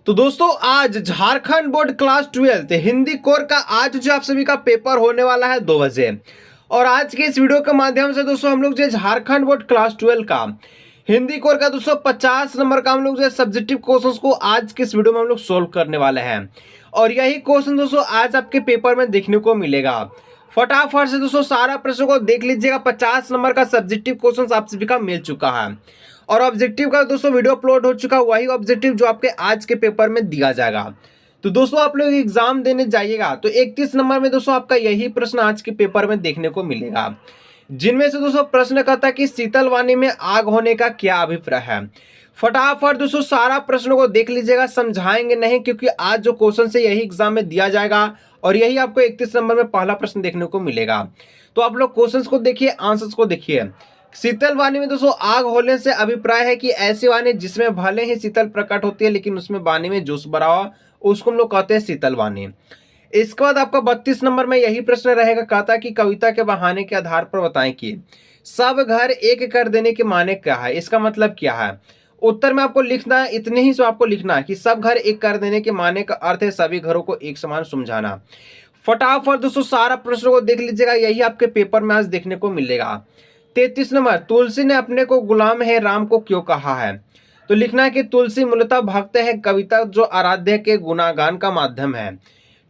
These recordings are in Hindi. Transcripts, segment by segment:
तो दोस्तों आज Jharkhand board class 12 Hindi core का आज जो आप सभी का पेपर होने वाला है 2 बजे। और आज के इस वीडियो के माध्यम से दोस्तों हम लोग जो झारखंड बोर्ड क्लास 12 का हिंदी कोर का दोस्तों 50 नंबर का हम लोग जो सब्जेक्टिव क्वेश्चंस को आज के इस वीडियो में हम लोग सोल्व करने वाले हैं। और यही क्वेश्चन दोस्तों आज आपके पेपर में देखने को मिलेगा। फटाफट से दोस्तों सारा प्रश्न को देख लीजिएगा। 50 नंबर का सब्जेक्टिव क्वेश्चन आप सभी का मिल चुका है और ऑब्जेक्टिव का दोस्तों वीडियो अपलोड हो चुका है, वही ऑब्जेक्टिव जो आपके आज के पेपर में दिया जाएगा। तो दोस्तों आप लोग एग्जाम देने जाइएगा तो 31 नंबर में दोस्तों आपका यही प्रश्न आज के पेपर में देखने को मिलेगा, जिनमें से दोस्तों प्रश्न कहता है कि शीतल वाणी में आग होने का क्या अभिप्राय है। फटाफट दोस्तों सारा प्रश्नों को देख लीजिएगा, समझाएंगे नहीं क्योंकि आज जो क्वेश्चन से यही एग्जाम में दिया जाएगा और यही आपको 31 नंबर में पहला प्रश्न देखने को मिलेगा। तो आप लोग क्वेश्चंस को देखिए, आंसर्स को देखिए। शीतल वाणी में दोस्तों आग होने से अभिप्राय है कि ऐसी वाणी जिसमें भले ही शीतल प्रकट होती है लेकिन उसमें वाणी में जोश भरा हुआ, उसको हम लोग कहते हैं शीतल वाणी। इसके बाद आपका 32 नंबर में यही प्रश्न रहेगा, कहता कि कविता के बहाने के आधार पर बताएं कि सब घर एक कर देने के माने क्या है, इसका मतलब क्या है। उत्तर में आपको लिखना है, इतने ही से आपको लिखना है कि सब घर एक कर देने के माने का अर्थ है सभी घरों को एक समान समझाना। फटाफट दोस्तों सारा प्रश्नों को देख लीजिएगा, यही आपके पेपर में आज देखने को मिलेगा। 33 नंबर, तुलसी ने अपने को गुलाम है राम को क्यों कहा है। तो लिखना है कि तुलसी मूलतः भक्त है, कविता जो आराध्य के गुणागान का माध्यम है।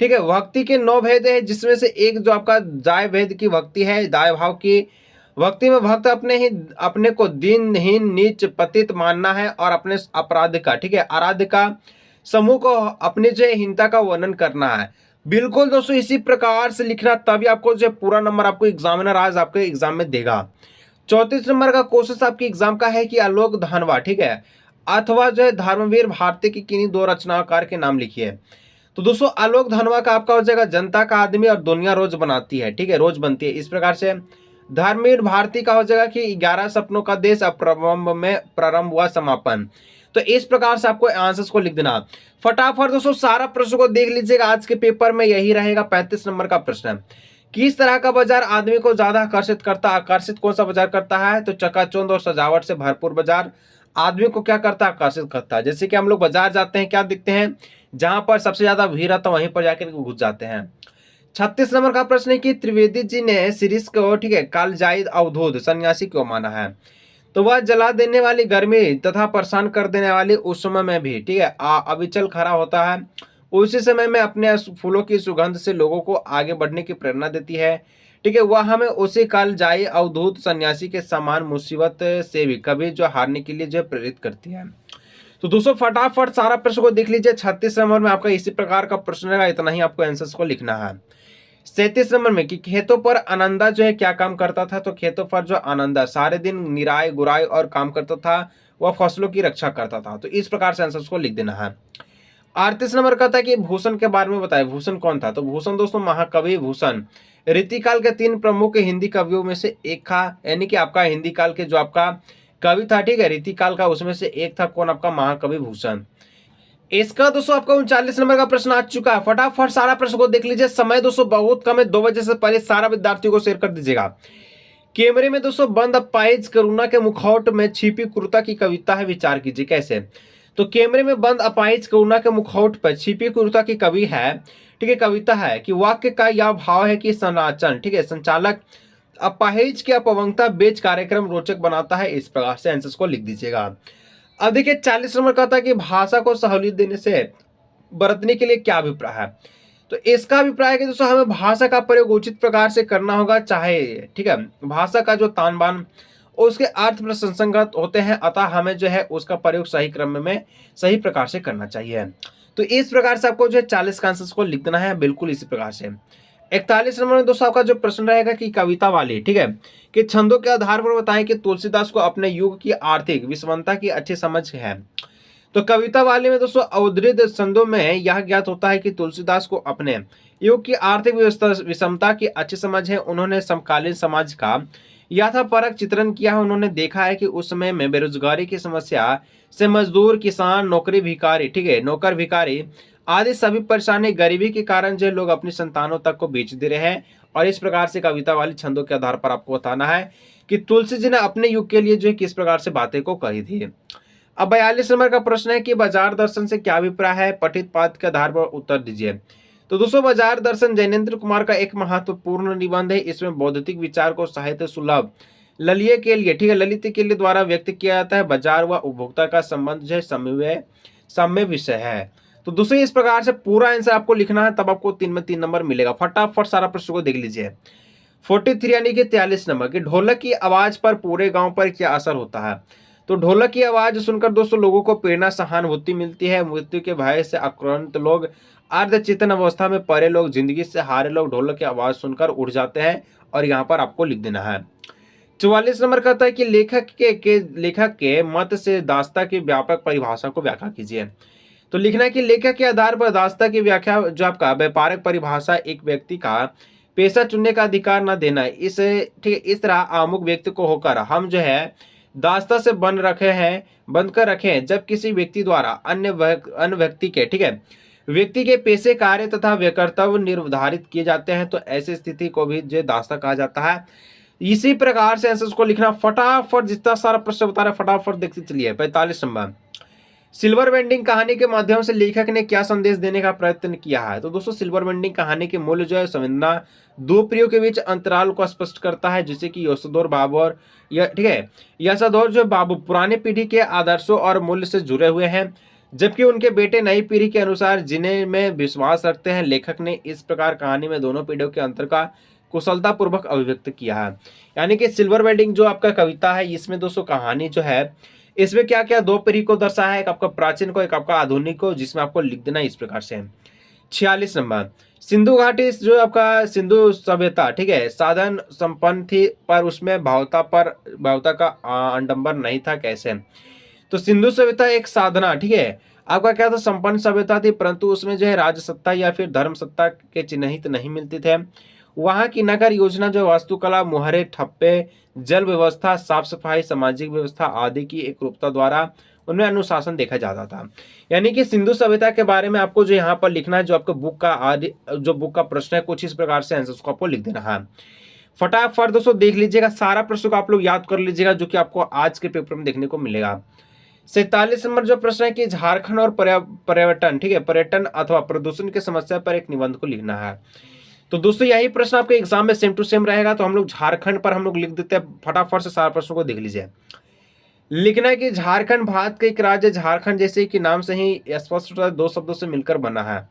ठीक है, भक्ति के 9 भेद है जिसमें से एक जो आपका दाय भेद की भक्ति है, दाय भाव की भक्ति में भक्त अपने को दीनहीन नीच पतित मानना है और अपने अपराध का, ठीक है, आराध्य का समूह को अपनी जो हीनता का वर्णन करना है। बिल्कुल दोस्तों इसी प्रकार से लिखना, तभी आपको जो पूरा नंबर आपको एग्जामिनर आज आपके एग्जाम में देगा। 34 नंबर का क्वेश्चन आपके एग्जाम का है कि आलोक धनवा, ठीक है, अथवा जो है धर्मवीर भारती की किन्हीं 2 रचनाकार के नाम लिखिए। तो दोस्तों आलोक धनवा का आपका हो जाएगा जनता का आदमी और दुनिया रोज बनाती है, ठीक है, रोज बनती है। इस प्रकार से धर्मवीर भारती का हो जाएगा कि 11 सपनों का देश प्रारंभ में प्रारंभ हुआ समापन। तो इस प्रकार से आपको आंसर्स को लिख देना। फटाफट दोस्तों सारा प्रश्न को देख लीजिएगा, आज के पेपर में यही रहेगा। 35 नंबर का प्रश्न, किस तरह का बाजार आदमी को ज्यादा आकर्षित करता है। आकर्षित कौन सा बाजार करता है, तो चकाचौंध और सजावट से भरपूर बाजार आदमी को क्या करता है, आकर्षित करता है। जैसे कि हम लोग बाजार जाते हैं, क्या दिखते हैं, जहां पर सबसे ज्यादा भीड़ है तो वहीं पर जाकर घुस जाते हैं। 36 नंबर का प्रश्न है कि त्रिवेदी जी ने शीरीष को, ठीक है, कालजाइद अवधूत सन्यासी क्यों माना है। तो वह जला देने वाली गर्मी तथा परेशान कर देने वाली उस समय में भी, ठीक है, अविचल खड़ा होता है। उसी समय में अपने फूलों की सुगंध से लोगों को आगे बढ़ने की प्रेरणा देती है। ठीक है, वह हमें उसी काल जाए अवधूत सन्यासी के समान मुसीबत से भी कभी जो हारने के लिए जो प्रेरित करती है। तो दोस्तों फटाफट सारा प्रश्न को देख लीजिए। 36 नंबर में आपका इसी प्रकार का प्रश्न रहेगा, इतना ही आपको आंसर्स को लिखना है। 37 नंबर में कि खेतों पर आनंदा जो है क्या काम करता था। तो खेतों पर जो आनंदा सारे दिन निराई गुराई और काम करता था, वह फसलों की रक्षा करता था। तो इस प्रकार से आंसर्स को लिख देना है। 38 नंबर का था कि भूषण के बारे में बताए, भूषण कौन था। तो भूषण दोस्तों महाकवि भूषण रीतिकाल के 3 प्रमुख हिंदी कवियों में से एक था, यानी कि आपका हिंदी काल के जो आपका कवि था, ठीक है, रीतिकाल का, उसमें से एक था कौन, आपका महाकवि भूषण। इसका दोस्तों आपका 39 नंबर का प्रश्न आ चुका है। फटाफट सारा प्रश्न को देख लीजिए, समय दोस्तों बहुत कम है, 2 बजे से पहले सारा विद्यार्थियों को शेयर कर दीजिएगा। कैमरे में दोस्तों बंद अपाहिज करुणा के मुखौट में छिपी क्रूरता की कविता है, विचार कीजिए कैसे। तो कैमरे में बंद अपाहिज करुणा के मुखौट पर छिपी क्रूरता की कवि है, ठीक है, कविता है कि वाक्य का यह भाव है कि संरचन, ठीक है, संचालक अपाहिज की अपवंगता बेच कार्यक्रम रोचक बनाता है। इस प्रकार से आंसर्स को लिख दीजिएगा। अब देखिए 40 नंबर का था कि भाषा को सहूलियत देने से बरतने के लिए क्या अभिप्राय है। तो इसका अभिप्राय है कि दोस्तों हमें भाषा का प्रयोग उचित प्रकार से करना होगा, चाहे, ठीक है, भाषा का जो तान बान उसके अर्थ प्रसंगत होते हैं, अतः हमें जो है उसका प्रयोग सही क्रम में सही प्रकार से करना चाहिए। तो इस प्रकार से आपको जो है 40 का आंसर्स को लिख देना है, बिल्कुल इसी प्रकार से। 41 नंबर में दोस्तों आपका जो प्रश्न रहेगा कि कविता वाली, ठीक है, कि छंदों के आधार पर बताएं कि तुलसीदास को अपने युग की आर्थिक विषमता की अच्छी समझ है। तो कविता वाले में दोस्तों अवधृत छंदों में यह ज्ञात होता है कि तुलसीदास को अपने युग की आर्थिक विषमता की अच्छी समझ है। उन्होंने समकालीन समाज का यथापरक चित्रण किया है। उन्होंने देखा है कि उस समय में बेरोजगारी की समस्या से मजदूर, किसान, नौकरी भिखारी, ठीक है, नौकर भिखारी आदि सभी परेशानी गरीबी के कारण जो लोग अपनी संतानों तक को बेच दे रहे हैं। और इस प्रकार से कविता वाली छंदों के आधार पर आपको बताना है कि तुलसी जी ने अपने युग के लिए जो है किस प्रकार से बातें को कही थी। अब 42 नंबर का प्रश्न है कि बाजार दर्शन से क्या अभिप्राय है, पठित पाठ के आधार पर उत्तर दीजिए। तो दोस्तों बाजार दर्शन जैनेन्द्र कुमार का एक महत्वपूर्ण निबंध है। इसमें बौद्धिक विचार को साहित्य सुलभ ललित के लिए, ठीक है, ललित के लिए द्वारा व्यक्त किया जाता है। बाजार व उपभोक्ता का संबंध जो है सम्य विषय है। तो दोस्तों इस प्रकार से पूरा आंसर आपको लिखना है, तब आपको 3 में 3 नंबर मिलेगा। फटाफट सारा प्रश्न को देख लीजिए। 43 यानी कि 43 नंबर की ढोलक की आवाज पर पूरे गांव पर क्या असर होता है। तो ढोलक की आवाज सुनकर दोस्तों लोगों को प्रेरणा सहानुभूति मिलती है। मृत्यु के भय से आक्रांत लोग, अर्धचेतन अवस्था में पड़े लोग, जिंदगी से हारे लोग ढोलक की आवाज सुनकर उठ जाते हैं। और यहाँ पर आपको लिख देना है। 44 नंबर कहता है कि लेखक के मत से दास्ता की व्यापक परिभाषा को व्याख्या कीजिए। तो लिखना है कि लेखक के आधार पर दास्ता की व्याख्या जो आपका व्यापारिक परिभाषा एक व्यक्ति का पेशा चुनने का अधिकार न देना है। ठीक है, इस तरह आमुख व्यक्ति को होकर हम जो है दास्ता से बंद कर रखे हैं। जब किसी व्यक्ति द्वारा अन्य व्यक्ति के, ठीक है, व्यक्ति के पेशे, कार्य तथा कर्तव्य निर्धारित किए जाते हैं, तो ऐसी स्थिति को भी जो दास्ता कहा जाता है। इसी प्रकार से आंसर को लिखना। फटाफट जितना सारा प्रश्न बता रहे फटाफट देखते चलिए। 45 नंबर, सिल्वर वेंडिंग कहानी के माध्यम से लेखक ने क्या संदेश देने का प्रयत्न किया है। तो दोस्तों सिल्वर वेंडिंग कहानी के मूल्य जो है संवेदना दो प्रियों के बीच अंतराल को स्पष्ट करता है, जिससे कि यशोधर बाबू और ठीक है, यशोधर जो बाबू पुरानी पीढ़ी के आदर्शों और मूल्य से जुड़े हुए हैं, जबकि उनके बेटे नई पीढ़ी के अनुसार जीने में विश्वास रखते हैं। लेखक ने इस प्रकार कहानी में दोनों पीढ़ियों के अंतर का कुशलता पूर्वक अभिव्यक्त किया है। यानी कि सिल्वर वेडिंग जो आपका कविता है, इसमें दोस्तों कहानी जो है इसमें क्या क्या दो पीढ़ी को दर्शाया है, एक आपका प्राचीन को, एक आपका आधुनिक को, जिसमें आपको लिख देना इस प्रकार से। 46 नंबर, सिंधु घाटी जो आपका सिंधु सभ्यता, ठीक है, साधन संपन्न थी पर उसमें भावता का आडंबर नहीं था, कैसे। तो सिंधु सभ्यता एक साधना, ठीक है, आपका क्या था, संपन्न सभ्यता थी, परंतु उसमें जो है राज सत्ता या फिर धर्म सत्ता के चिन्हित नहीं मिलते थे। वहां की नगर योजना जो वास्तुकला, मुहरे, ठप्पे, जल व्यवस्था, साफ सफाई, सामाजिक व्यवस्था आदि की एक रूपता द्वारा उनमें अनुशासन देखा जाता था। यानी कि सिंधु सभ्यता के बारे में आपको जो यहाँ पर लिखना है, जो आपका बुक का प्रश्न है, कुछ इस प्रकार से आंसर को आपको लिख देना है। फटाफट दोस्तों देख लीजिएगा, सारा प्रश्न को आप लोग याद कर लीजिएगा, जो कि आपको आज के पेपर में देखने को मिलेगा। 47 नंबर जो प्रश्न है कि झारखंड और पर्यटन, ठीक है, पर्यटन अथवा प्रदूषण की समस्या पर एक निबंध को लिखना है। तो दोस्तों यही प्रश्न आपके एग्जाम में सेम टू सेम रहेगा, तो हम लोग झारखंड पर हम लोग लिख देते हैं। फटाफट से सारा प्रश्न को देख लीजिए। लिखना है कि झारखंड भारत का एक राज्य, झारखंड जैसे कि नाम से ही स्पष्ट होता है, दो शब्दों से मिलकर बना है।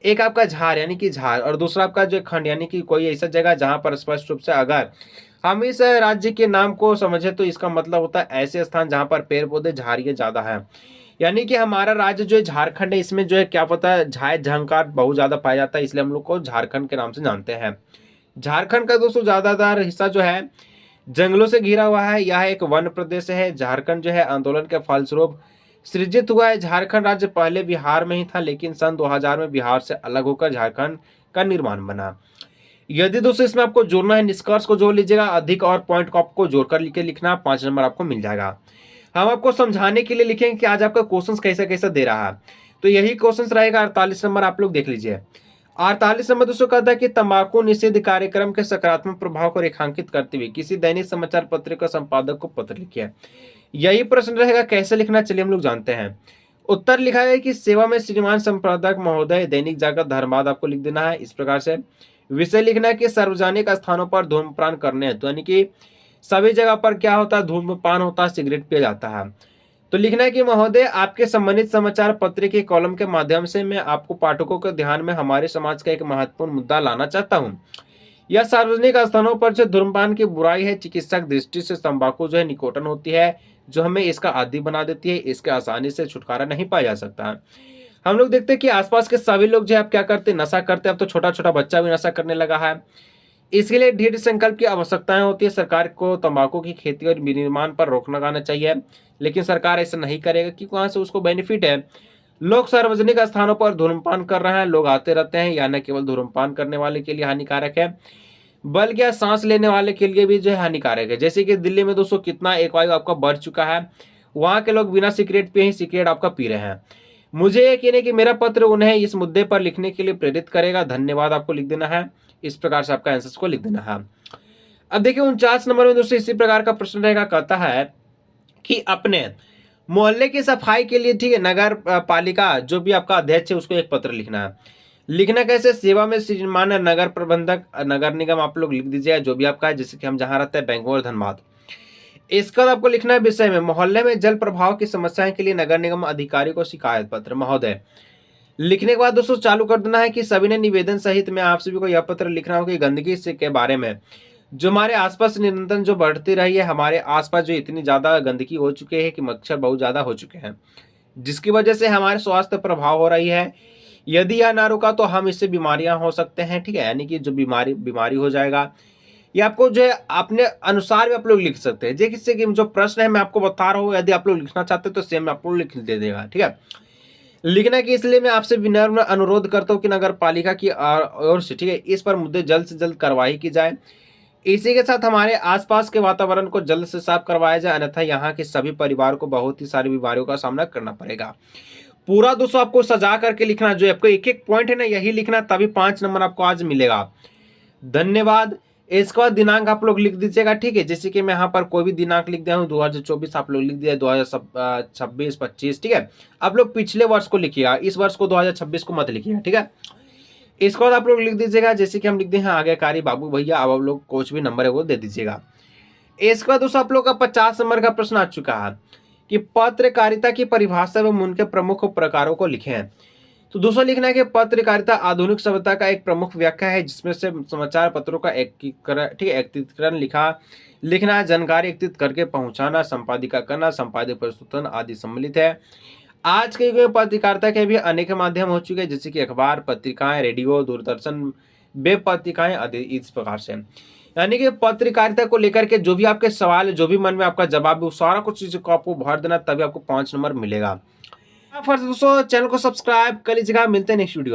एक आपका झार यानी कि झार, और दूसरा आपका जो खंड यानी कि कोई ऐसा जगह जहां पर स्पष्ट रूप से अगर हम इस राज्य के नाम को समझे तो इसका मतलब होता है ऐसे स्थान जहां पर पेड़ पौधे झाड़ियां ज्यादा है। यानी कि हमारा राज्य जो है झारखंड है, इसमें जो है क्या पता है झाय झंकार बहुत ज्यादा पाया जाता है, इसलिए हम लोग को झारखंड के नाम से जानते हैं। झारखंड का दोस्तों ज्यादातर हिस्सा जो है जंगलों से घिरा हुआ है, यह एक वन प्रदेश है। झारखंड जो है आंदोलन के फलस्वरूप सृजित हुआ है। झारखंड राज्य पहले बिहार में ही था, लेकिन सन 2000 में बिहार से अलग होकर झारखंड का निर्माण बना। यदि दोस्तों इसमें आपको जोड़ना है, निष्कर्ष को जोड़ लीजिएगा, अधिक और पॉइंट को आपको जोड़कर लिख के लिखना, 5 नंबर आपको मिल जाएगा। हम आपको समझाने के लिए लिखेंगे कि आज आपका क्वेश्चन कैसे कैसे दे रहा है, तो यही क्वेश्चन रहेगा। 48 नंबर आप लोग देख लीजिए। 48 नंबर दोस्तों कहता है कि तंबाकू निषेध कार्यक्रम के सकारात्मक प्रभाव को रेखांकित करते हुए किसी दैनिक समाचार पत्र का संपादक को पत्र लिखिए। यही प्रश्न रहेगा, कैसे लिखना चलिए हम लोग जानते हैं। उत्तर लिखा है कि सेवा में श्रीमान संपादक महोदय, दैनिक जागरण धर्माद आपको लिख देना है इस प्रकार से। विषय लिखना है कि सार्वजनिक स्थानों पर धूम्रपान करने हेतु, यानी कि सभी जगह पर क्या होता है, धूम्रपान होता है, सिगरेट पिया जाता है। तो लिखना है कि महोदय, आपके संबंधित समाचार पत्र के कॉलम के माध्यम से मैं आपको पाठकों के ध्यान में हमारे समाज का एक महत्वपूर्ण मुद्दा लाना चाहता हूँ। यह सार्वजनिक स्थानों पर जो धूम्रपान की बुराई है, चिकित्सक दृष्टि से तंबाकू जो है निकोटिन होती है, जो हमें इसका आदी बना देती है। इसके आसानी से छुटकारा नहीं पाया जा सकता। हम लोग देखते हैं कि आसपास के सभी लोग जो है अब क्या करते हैं, नशा करते हैं। अब तो छोटा छोटा बच्चा भी नशा करने लगा है। इसके लिए दृढ़ संकल्प की आवश्यकताएं होती है। सरकार को तंबाकू की खेती और विनिर्माण पर रोक लगाना चाहिए, लेकिन सरकार ऐसा नहीं करेगा कि वहां से उसको बेनिफिट है। लोग सार्वजनिक स्थानों पर धूम्रपान कर रहे हैं, लोग आते रहते हैं। यह न केवल धूम्रपान करने वाले के लिए हानिकारक है, बल्कि यह सांस लेने वाले के लिए भी जो है हानिकारक है। जैसे कि दिल्ली में दोस्तों कितना एक वायु आपका बढ़ चुका है, वहां के लोग बिना सिगरेट पिए ही सिगरेट आपका पी रहे हैं। मुझे यकीन है कि मेरा पत्र उन्हें इस मुद्दे पर लिखने के लिए प्रेरित करेगा। धन्यवाद आपको लिख देना है, इस प्रकार से आपका आंसर को लिख देना है। अब देखिए 49 नंबर में दोस्तों इसी प्रकार का प्रश्न रहेगा, कहता है कि अपने मोहल्ले की सफाई के लिए, ठीक है, नगर पालिका जो भी आपका अध्यक्ष है उसको एक पत्र लिखना है। लिखना कैसे? सेवा में श्रीमान नगर प्रबंधक, नगर निगम आप लोग लिख दीजिएगा जो भी आपका है, जैसे कि हम जहाँ रहते हैं बेंगलोर धनबाद। इसका बाद आपको लिखना है विषय में, मोहल्ले में जल प्रभाव की समस्याएं के लिए नगर निगम अधिकारी को शिकायत पत्र। महोदय लिखने के बाद दोस्तों चालू कर देना है कि सभी ने निवेदन सहित में आप सभी को यह पत्र लिखना होगा कि गंदगी से के बारे में जो हमारे आसपास निरंतर जो बढ़ती रही है, हमारे आसपास जो इतनी ज्यादा गंदगी हो चुकी है कि मच्छर बहुत ज्यादा हो चुके हैं, जिसकी वजह से हमारे स्वास्थ्य प्रभाव हो रही है। यदि यह ना रुका तो हम इससे बीमारियां हो सकते हैं, ठीक है, यानी कि जो बीमारी हो जाएगा। ये आपको जो है अपने अनुसार भी आप लोग लिख सकते हैं। जैसे कि जो प्रश्न है मैं आपको बता रहा हूँ, यदि आप लोग लिखना चाहते हैं तो सेम आपको लिख दे देगा, ठीक है। लिखना कि इसलिए मैं आपसे विनम्र अनुरोध करता हूँ कि नगर पालिका की ओर से, ठीक है, इस पर मुद्दे जल्द से जल्द कार्रवाई की जाए। इसी के साथ हमारे आसपास के वातावरण को जल्द से साफ करवाया जाए, अन्यथा यहाँ के सभी परिवार को बहुत ही सारी बीमारियों का सामना करना पड़ेगा। पूरा दोस्तों आपको सजा करके लिखना, जो आपको एक एक पॉइंट है ना यही लिखना, तभी 5 नंबर आपको आज मिलेगा। धन्यवाद। इसके बाद दिनांक आप लोग लिख दीजिएगा, ठीक है, जैसे कि मैं यहाँ पर कोई भी दिनांक लिख दिया हूँ 2024, आप लोग लिख दिया 2026 25, ठीक है। आप लोग पिछले वर्ष को लिखिएगा, इस वर्ष को 2026 को मत लिखिएगा, ठीक है। इसके बाद आप लोग लिख दीजिएगा जैसे कि हम लिख दिए हैं आज्ञाकारी बाबू भैया, अब आप लोग कुछ भी नंबर है वो दे दीजिएगा। इसके बाद दोस्तों आप लोग का 50 नंबर का प्रश्न आ चुका है कि पत्रकारिता की परिभाषा एवं उनके प्रमुख प्रकारों को लिखें। तो दोस्तों लिखना है कि पत्रकारिता आधुनिक सभ्यता का एक प्रमुख व्याख्या है जिसमें से समाचार पत्रों का एकीकरण, ठीक है, एकत्रीकरण लिखना, जानकारी एकत्रित करके पहुंचाना, संपादिका करना, संपादित प्रस्तुतन आदि सम्मिलित है। आज के युग में पत्रकारिता के भी अनेक माध्यम हो चुके हैं, जैसे कि अखबार, पत्रिकाएं, रेडियो, दूरदर्शन, वेब पत्रिकाएं आदि। इस प्रकार से यानी कि पत्रकारिता को लेकर के जो भी आपके सवाल है, जो भी मन में आपका जवाब है, वो सारा कुछ चीजों को आपको भर देना, तभी आपको 5 नंबर मिलेगा। फर्स्ट दोस्तों चैनल को सब्सक्राइब कर लीजिएगा। मिलते हैं नेक्स्ट वीडियो में।